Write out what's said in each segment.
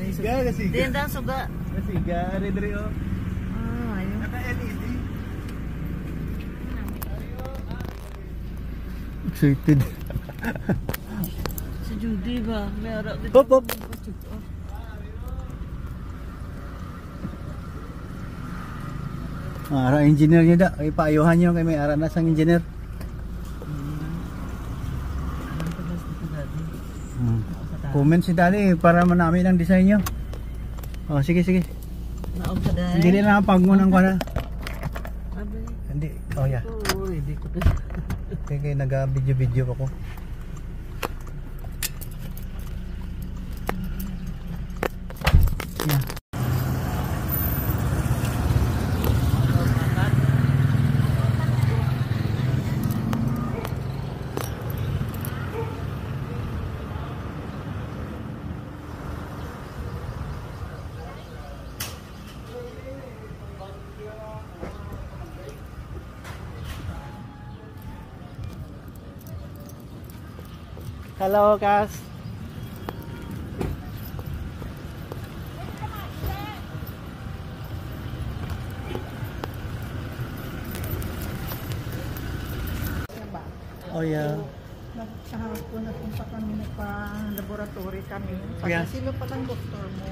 Nasiga, nasiga. Diyan daw suga. Nasiga, redre o. Ayun. Naka-LED. Excited. Si Judy ba? May araw dito. Hop, hop. Ara engineer niya da. Ay paayuhan niyo kay may ara na sang engineer. Comment si Dali para manami ng design niyo. Oh, sige sige. Naog ka dahil. Hindi na pagmunang ko na. Abay. Hindi. Oh yeah. Oo, hindi ko. Kaya nag-video ako. Yeah. Hello, Cass. Oh yeah. Kahapon napunta kami nagpa-laboratory kami. Sabi Yeah. sino pa lang doktor mo?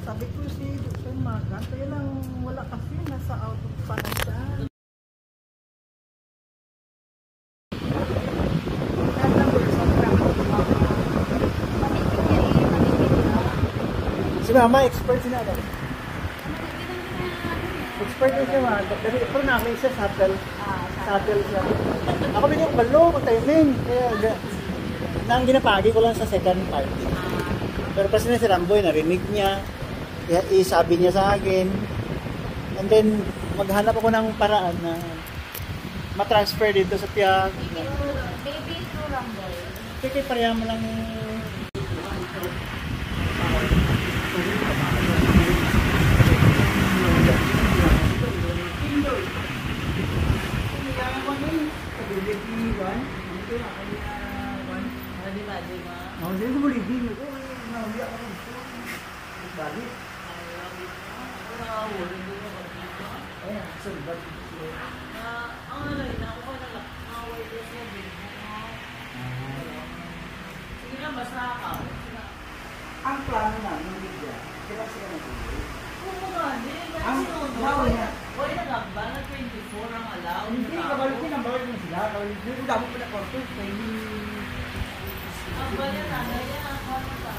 Sabi ko si Dr. Magan, kaya lang wala kasi nasa out of town siya. Si Mama, expert siya na. Expert na siya, ma. Pero namin siya, shuttle. Shuttle siya. Ako bigyan ko balo, kung timing. Kaya, nang ginapagi ko lang sa second part. Pero kasi na si Ramboy, narinig niya. Kaya isabi niya sa akin. And then, maghanap ako ng paraan na matransfer dito sa tiyak. Baby through Ramboy. Kaya pareha mo lang ang plano namin bigyan. Kaya sila nag-ibig. Hoy, nagamba na 24 ang alaw. Hindi, kabalikin ang bawal mo sila. Kabalikin, kung damo pa na kwarto. Ang bayan na, yan ang kwarto na.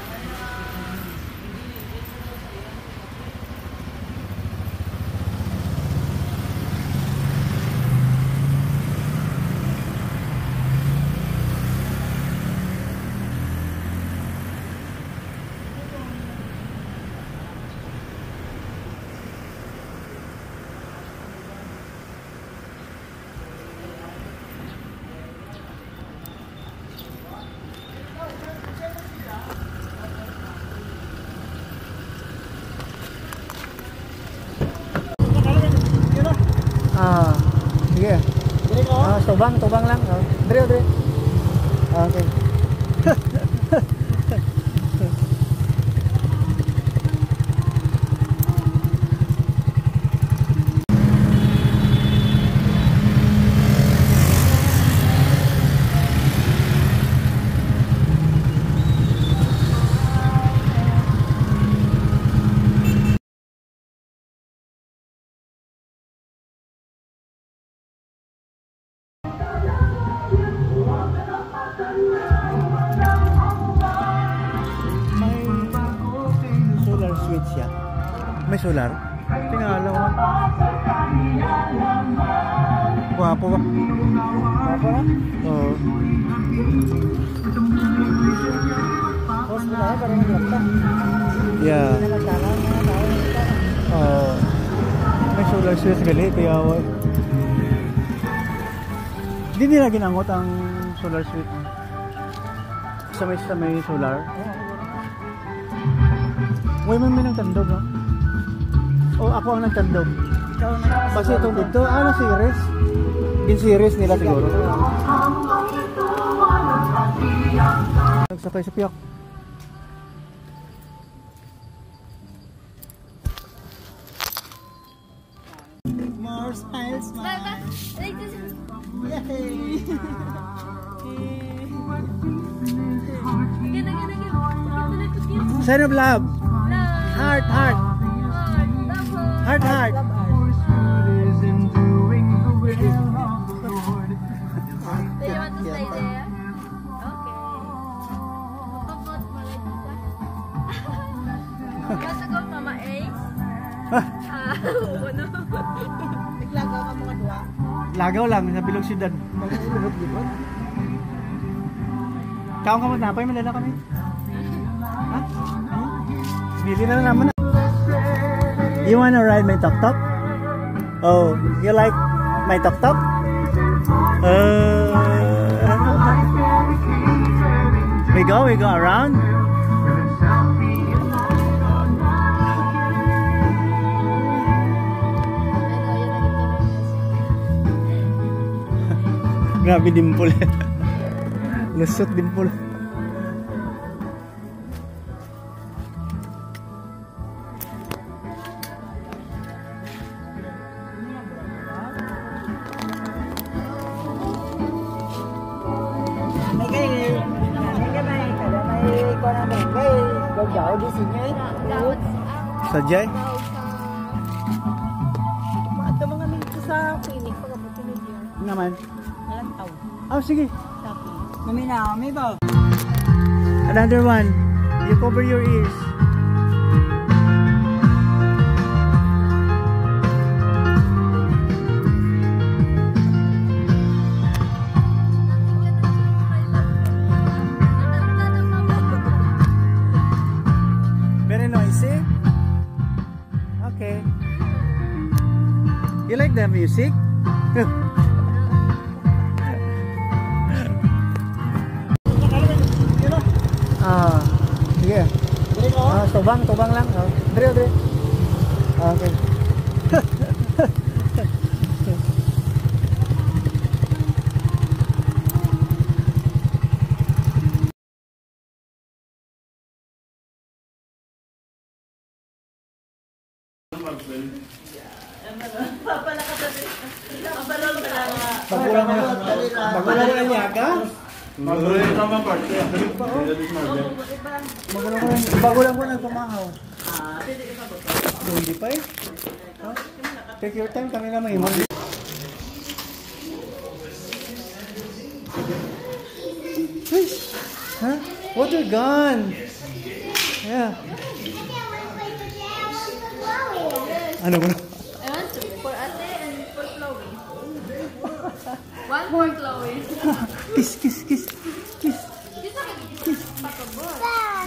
Sige. Tubang lang. Dre. Okay. May solar? Tingala ko. Guwapo ba? Guwapo na? Oo. Tapos na tayo, parang naglapta. Yeah. May solar switch gali, kaya hindi nila ginangot ang solar switch. Sa may solar. Uy, may nagtandog, no? O ako ang nagtandog. Kasi itong dito, series? Bin-series nila siguro. Nagsakay sa piyak. Bye. Like this. Sign of love. Heart, heart. Heart, heart. Do you want to stay there? Okay. Want to go, Mama Ace? Ano? Naglagaw ka mga duwa. Lagaw lang sa Bilog Syudad. Kaong kamot na, pa'y malala kami. Ha? Bili na naman. You wanna ride my tuk-tuk? Oh, you like my tuk-tuk? We go around. Grabe dimple. Lusot dimple. Sajay? Ito mga minto sa clinic. Pagkabutin niyo. Naman. Alam tao. Oh, sige. Mami na, may ba? Another one. You cover your ears. Very noisy. Okay. You like the music? Sige. Tubang lang. Dre. Okay. Bagulang na niyaga? Bagulang ko nagpumahaw. Hindi pa eh. Take your time, kami na may imag. Huh? Water gun! Yeah. Ano ba? I want to. For Ate and for Chloe. One for Chloe. Kiss.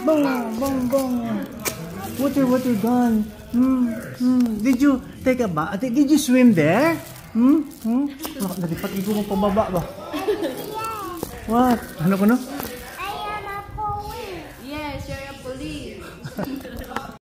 Bang. Water gun. Did you take a bath? Did you swim there? Nalipat ibo mo pababa ba? What? Ano ko no?